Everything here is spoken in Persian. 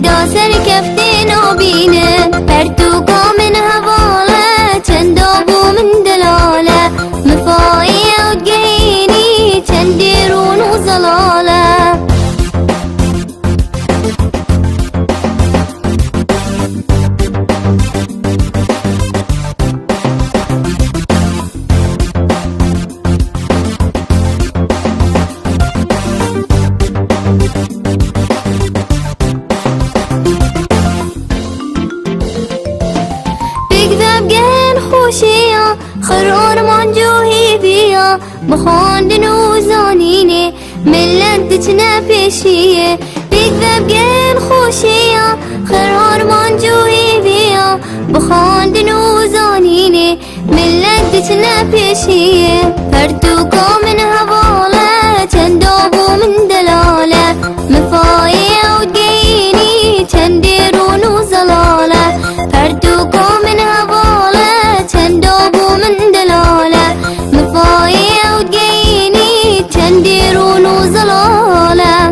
داسر كفتين وبينه برتوكا من هواله چندابو من دلاله مفاية وتقهيني چنديرون وزلاله خوشيا خرون منجوهي بيا بخوندن وزانيني ملتنا بيشيه بكذب جين خوشيا خرون منجوهي بيا بخوندن وزانيني ملتنا بيشيه فرتوكا من